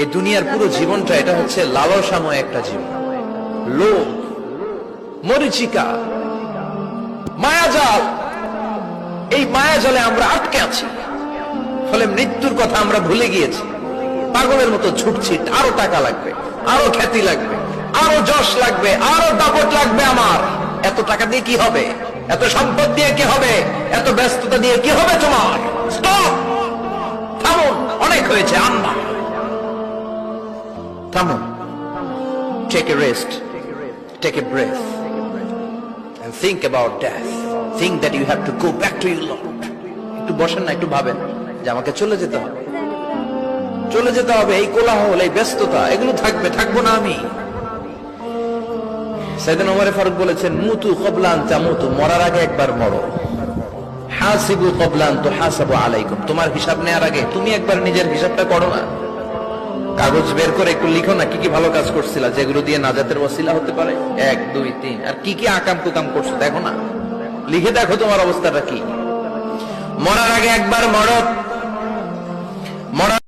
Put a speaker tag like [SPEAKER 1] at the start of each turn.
[SPEAKER 1] এই দুনিয়ার পুরো জীবনটা এটা হচ্ছে লালসাময় একটা জীবন, লোভ, মরিচিকা, মায়াজাল। এই মায়াজালে আমরা আটকে আছি, ফলে মৃত্যুর কথা আমরা ভুলে গিয়েছি। পাগলের মতো ছুটছি, আরো টাকা লাগবে, আরো খ্যাতি লাগবে, আরো যশ লাগবে, আরো দাপট লাগবে। আমার এত টাকা দিয়ে কি হবে? এত সম্পদ দিয়ে কি হবে? এত ব্যস্ততা দিয়ে কি হবে? তোমার স্টপ, থামুন, অনেক হয়েছে। আম্মা থামুন, take a rest, take a breath and think about death. Think that you have to go back to your Lord. একটু বসেন না, একটু ভাবেন যে আমাকে চলে যেতে হবে, চলে যেতে হবে। এই কোলাহল, এই ব্যস্ততা, এগুলো থাকবে, থাকবো না আমি। সাইয়েদনা ওমর ফারুক বলেছেন, মুতু ক্বাবলা আন তামুতু, মরার আগে একবার মরো। হাসিবু ক্বাবলা আন তুহাসাবু আলাইকুম, তোমার হিসাব নেওয়ার আগে তুমি একবার নিজের হিসাবটা করো না। কাগজ বের করে একটু লিখো না, কি কি ভালো কাজ করছিলা, যেগুলো দিয়ে নাজাতের ওসিলা হতে পারে। 1 2 3, আর কি কি আকাম কুকাম করছো দেখো না, লিখে দেখো তোমার অবস্থাটা কি। মরার আগে একবার মরো। মরার